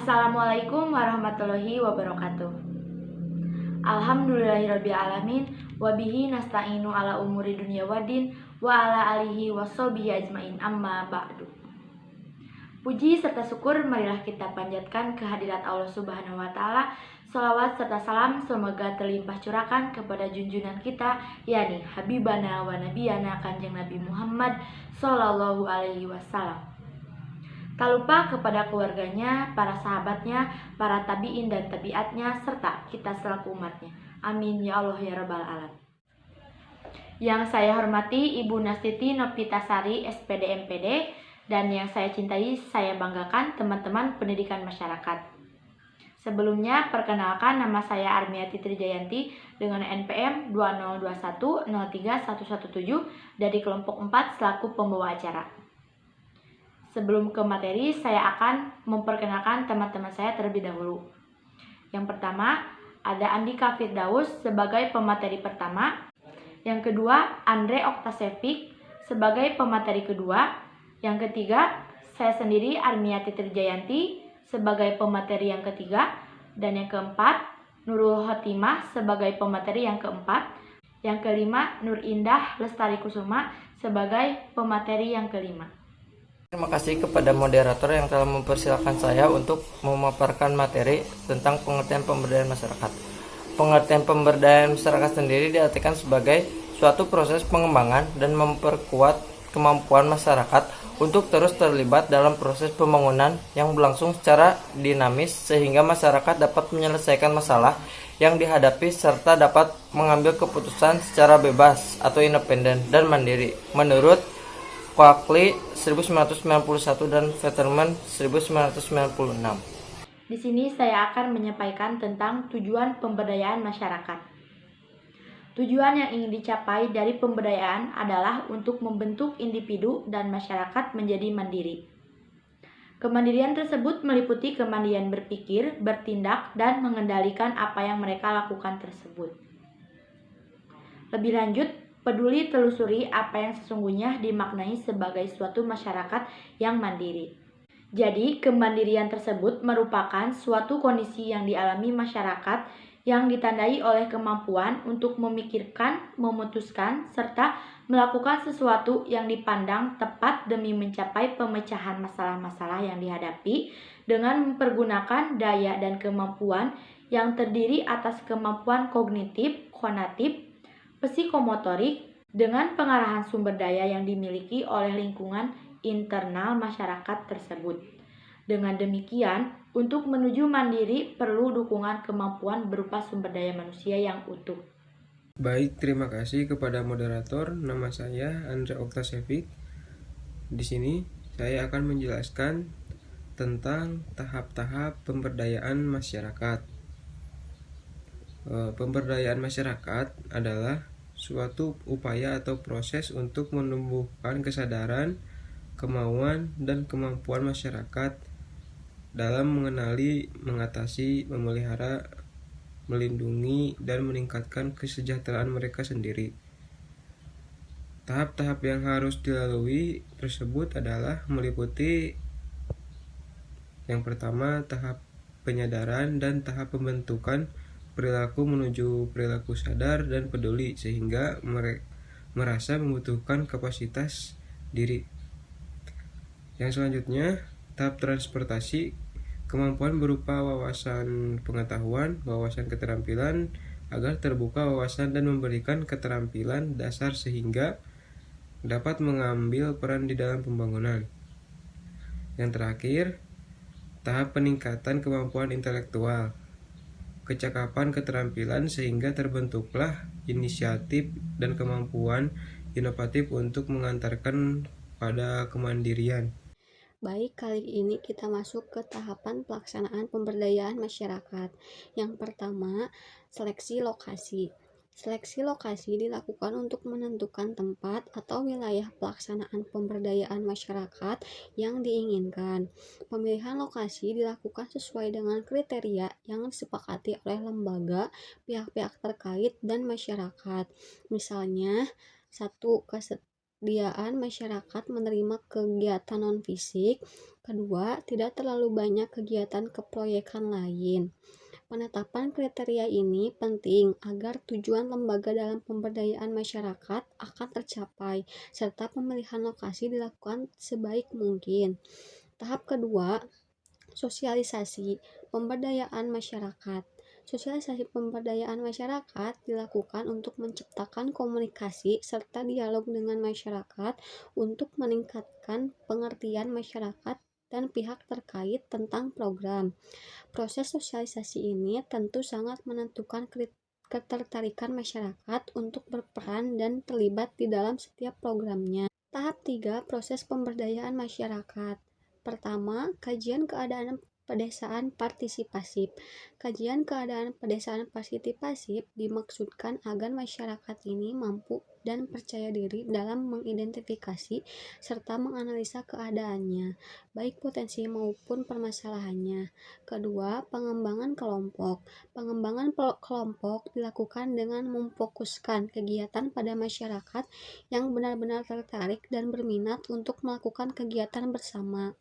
Assalamualaikum warahmatullahi wabarakatuh. Alhamdulillahirrabbilalamin. Wabihi nasta'inu ala umuri dunya wadin wa ala alihi wassobihi ajmain amma ba'du. Puji serta syukur marilah kita panjatkan kehadirat Allah Subhanahu wa Ta'ala. Salawat serta salam semoga terlimpah curahkan kepada junjungan kita, yakni Habibana wa Nabiyana Kanjeng Nabi Muhammad Sallallahu Alaihi Wasallam. Tak lupa kepada keluarganya, para sahabatnya, para tabi'in dan tabi'atnya, serta kita selaku umatnya. Amin ya Allah ya Rabbal Alamin. Yang saya hormati Ibu Nastiti Nopitasari, SPD MPD, dan yang saya cintai, saya banggakan teman-teman pendidikan masyarakat. Sebelumnya, perkenalkan nama saya Armiati Trijayanti dengan NPM 202103117 dari kelompok 4 selaku pembawa acara. Sebelum ke materi, saya akan memperkenalkan teman-teman saya terlebih dahulu. Yang pertama, ada Andika Firdaus sebagai pemateri pertama. Yang kedua, Andre Oktasevic sebagai pemateri kedua. Yang ketiga, saya sendiri Armiati Trijayanti sebagai pemateri yang ketiga. Dan yang keempat, Nurul Hotimah sebagai pemateri yang keempat. Yang kelima, Nur Indah Lestari Kusuma sebagai pemateri yang kelima. Terima kasih kepada moderator yang telah mempersilahkan saya untuk memaparkan materi tentang pengertian pemberdayaan masyarakat. Pengertian pemberdayaan masyarakat sendiri diartikan sebagai suatu proses pengembangan dan memperkuat kemampuan masyarakat untuk terus terlibat dalam proses pembangunan yang berlangsung secara dinamis sehingga masyarakat dapat menyelesaikan masalah yang dihadapi serta dapat mengambil keputusan secara bebas atau independen dan mandiri menurut Quakely 1991 dan Vetterman 1996. Di sini saya akan menyampaikan tentang tujuan pemberdayaan masyarakat. Tujuan yang ingin dicapai dari pemberdayaan adalah untuk membentuk individu dan masyarakat menjadi mandiri. Kemandirian tersebut meliputi kemandirian berpikir, bertindak, dan mengendalikan apa yang mereka lakukan tersebut. Lebih lanjut, peduli telusuri apa yang sesungguhnya dimaknai sebagai suatu masyarakat yang mandiri. Jadi, kemandirian tersebut merupakan suatu kondisi yang dialami masyarakat yang ditandai oleh kemampuan untuk memikirkan, memutuskan, serta melakukan sesuatu yang dipandang tepat demi mencapai pemecahan masalah-masalah yang dihadapi dengan mempergunakan daya dan kemampuan yang terdiri atas kemampuan kognitif, konatif, psikomotorik dengan pengarahan sumber daya yang dimiliki oleh lingkungan internal masyarakat tersebut. Dengan demikian, untuk menuju mandiri perlu dukungan kemampuan berupa sumber daya manusia yang utuh. Baik, terima kasih kepada moderator. Nama saya Andre Oktasevic. Di sini saya akan menjelaskan tentang tahap-tahap pemberdayaan masyarakat. Pemberdayaan masyarakat adalah suatu upaya atau proses untuk menumbuhkan kesadaran, kemauan, dan kemampuan masyarakat dalam mengenali, mengatasi, memelihara, melindungi, dan meningkatkan kesejahteraan mereka sendiri. Tahap-tahap yang harus dilalui tersebut adalah meliputi yang pertama, tahap penyadaran dan tahap pembentukan perilaku menuju perilaku sadar dan peduli sehingga merasa membutuhkan kapasitas diri. Yang selanjutnya, tahap transportasi, kemampuan berupa wawasan pengetahuan, wawasan keterampilan agar terbuka wawasan dan memberikan keterampilan dasar sehingga dapat mengambil peran di dalam pembangunan. Yang terakhir, tahap peningkatan kemampuan intelektual, kecakapan keterampilan sehingga terbentuklah inisiatif dan kemampuan inovatif untuk mengantarkan pada kemandirian. Baik, kali ini kita masuk ke tahapan pelaksanaan pemberdayaan masyarakat. Yang pertama, seleksi lokasi. Seleksi lokasi dilakukan untuk menentukan tempat atau wilayah pelaksanaan pemberdayaan masyarakat yang diinginkan. Pemilihan lokasi dilakukan sesuai dengan kriteria yang disepakati oleh lembaga, pihak-pihak terkait, dan masyarakat. Misalnya, 1. pemberdayaan masyarakat menerima kegiatan non-fisik. Kedua, tidak terlalu banyak kegiatan keproyekan lain. Penetapan kriteria ini penting agar tujuan lembaga dalam pemberdayaan masyarakat akan tercapai, serta pemilihan lokasi dilakukan sebaik mungkin. Tahap kedua, sosialisasi pemberdayaan masyarakat. Sosialisasi pemberdayaan masyarakat dilakukan untuk menciptakan komunikasi serta dialog dengan masyarakat untuk meningkatkan pengertian masyarakat dan pihak terkait tentang program. Proses sosialisasi ini tentu sangat menentukan ketertarikan masyarakat untuk berperan dan terlibat di dalam setiap programnya. Tahap 3, proses pemberdayaan masyarakat. Pertama, kajian keadaan pedesaan partisipasif. Kajian keadaan pedesaan partisipasif dimaksudkan agar masyarakat ini mampu dan percaya diri dalam mengidentifikasi serta menganalisa keadaannya, baik potensi maupun permasalahannya. Kedua, pengembangan kelompok. Pengembangan kelompok dilakukan dengan memfokuskan kegiatan pada masyarakat yang benar-benar tertarik dan berminat untuk melakukan kegiatan bersama.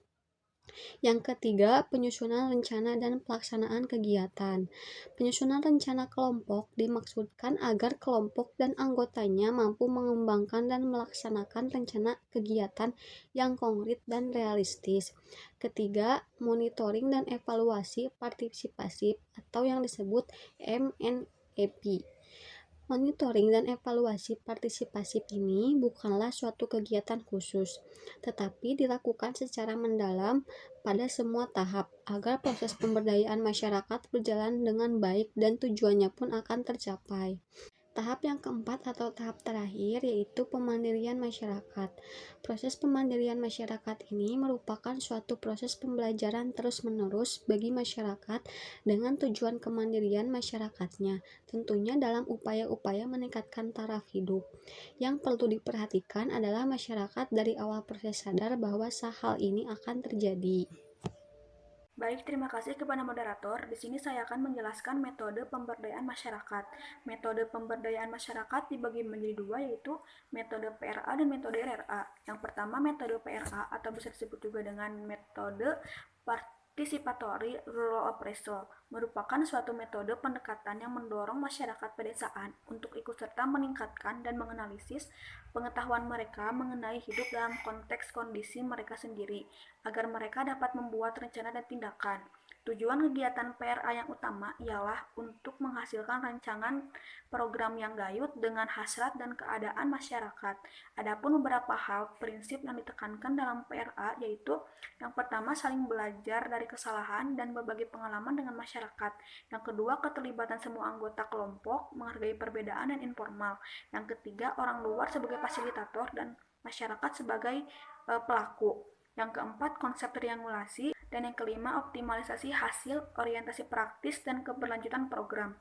Yang ketiga, penyusunan rencana dan pelaksanaan kegiatan. Penyusunan rencana kelompok dimaksudkan agar kelompok dan anggotanya mampu mengembangkan dan melaksanakan rencana kegiatan yang konkret dan realistis. Ketiga, monitoring dan evaluasi partisipasif atau yang disebut MNEP. Monitoring dan evaluasi partisipasif ini bukanlah suatu kegiatan khusus, tetapi dilakukan secara mendalam pada semua tahap agar proses pemberdayaan masyarakat berjalan dengan baik dan tujuannya pun akan tercapai. Tahap yang keempat atau tahap terakhir yaitu pemandirian masyarakat. Proses pemandirian masyarakat ini merupakan suatu proses pembelajaran terus-menerus bagi masyarakat dengan tujuan kemandirian masyarakatnya, tentunya dalam upaya-upaya meningkatkan taraf hidup. Yang perlu diperhatikan adalah masyarakat dari awal proses sadar bahwa hal ini akan terjadi. Baik, terima kasih kepada moderator. Di sini saya akan menjelaskan metode pemberdayaan masyarakat. Metode pemberdayaan masyarakat dibagi menjadi dua, yaitu metode PRA dan metode RRA. Yang pertama, metode PRA atau bisa disebut juga dengan metode Participatory Rural Appraisal merupakan suatu metode pendekatan yang mendorong masyarakat pedesaan untuk ikut serta meningkatkan dan menganalisis pengetahuan mereka mengenai hidup dalam konteks kondisi mereka sendiri, agar mereka dapat membuat rencana dan tindakan. Tujuan kegiatan PRA yang utama ialah untuk menghasilkan rancangan program yang gayut dengan hasrat dan keadaan masyarakat. Adapun beberapa hal prinsip yang ditekankan dalam PRA yaitu yang pertama, saling belajar dari kesalahan dan berbagi pengalaman dengan masyarakat. Yang kedua, keterlibatan semua anggota kelompok, menghargai perbedaan dan informal. Yang ketiga, orang luar sebagai fasilitator dan masyarakat sebagai pelaku. Yang keempat, konsep triangulasi. Dan yang kelima, optimalisasi hasil, orientasi praktis, dan keberlanjutan program.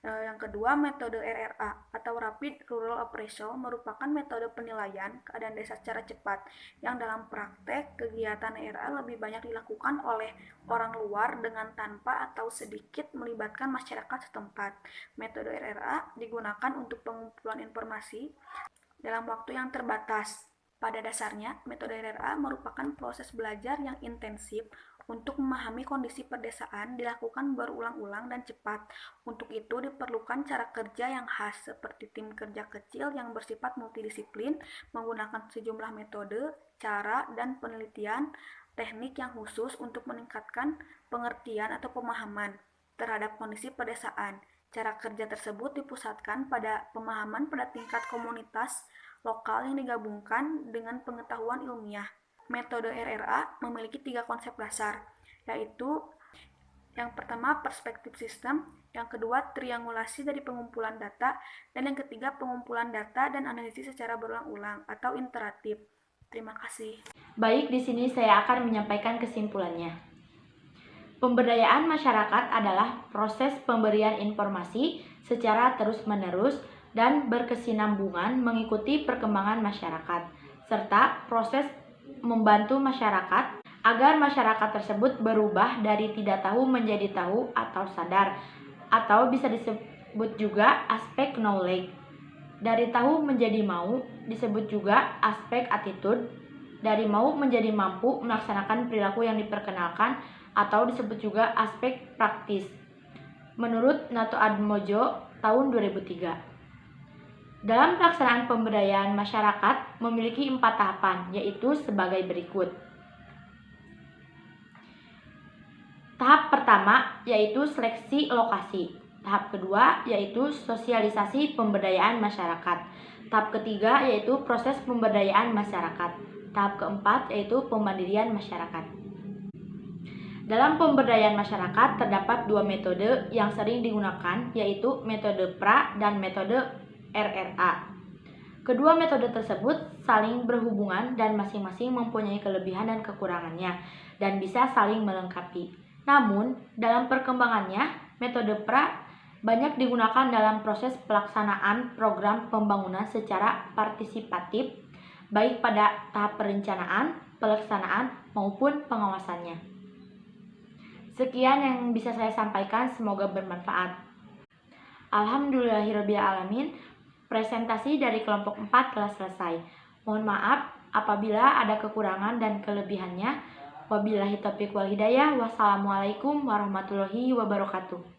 Yang kedua, metode RRA atau Rapid Rural Appraisal merupakan metode penilaian keadaan desa secara cepat yang dalam praktek kegiatan RRA lebih banyak dilakukan oleh orang luar dengan tanpa atau sedikit melibatkan masyarakat setempat. Metode RRA digunakan untuk pengumpulan informasi dalam waktu yang terbatas. Pada dasarnya, metode RRA merupakan proses belajar yang intensif untuk memahami kondisi pedesaan dilakukan berulang-ulang dan cepat. Untuk itu diperlukan cara kerja yang khas seperti tim kerja kecil yang bersifat multidisiplin menggunakan sejumlah metode, cara, dan penelitian teknik yang khusus untuk meningkatkan pengertian atau pemahaman terhadap kondisi pedesaan. Cara kerja tersebut dipusatkan pada pemahaman pada tingkat komunitas lokal yang digabungkan dengan pengetahuan ilmiah. Metode RRA memiliki 3 konsep dasar, yaitu yang pertama perspektif sistem, yang kedua triangulasi dari pengumpulan data, dan yang ketiga pengumpulan data dan analisis secara berulang-ulang atau iteratif. Terima kasih. Baik, di sini saya akan menyampaikan kesimpulannya. Pemberdayaan masyarakat adalah proses pemberian informasi secara terus-menerus dan berkesinambungan mengikuti perkembangan masyarakat, serta proses membantu masyarakat agar masyarakat tersebut berubah dari tidak tahu menjadi tahu atau sadar, atau bisa disebut juga aspek knowledge. Dari tahu menjadi mau disebut juga aspek attitude. Dari mau menjadi mampu melaksanakan perilaku yang diperkenalkan atau disebut juga aspek praktis. Menurut Nato Atmojo tahun 2003. Dalam pelaksanaan pemberdayaan masyarakat memiliki 4 tahapan, yaitu sebagai berikut. Tahap pertama yaitu seleksi lokasi. Tahap kedua yaitu sosialisasi pemberdayaan masyarakat. Tahap ketiga yaitu proses pemberdayaan masyarakat. Tahap keempat yaitu pemandirian masyarakat. Dalam pemberdayaan masyarakat terdapat 2 metode yang sering digunakan, yaitu metode PRA dan metode RRA. Kedua metode tersebut saling berhubungan dan masing-masing mempunyai kelebihan dan kekurangannya dan bisa saling melengkapi. Namun, dalam perkembangannya, metode PRA banyak digunakan dalam proses pelaksanaan program pembangunan secara partisipatif, baik pada tahap perencanaan, pelaksanaan, maupun pengawasannya. Sekian yang bisa saya sampaikan, semoga bermanfaat. Alhamdulillahirrabbilalamin, presentasi dari kelompok 4 telah selesai. Mohon maaf apabila ada kekurangan dan kelebihannya. Wabillahi taufiq wal hidayah. Wassalamualaikum warahmatullahi wabarakatuh.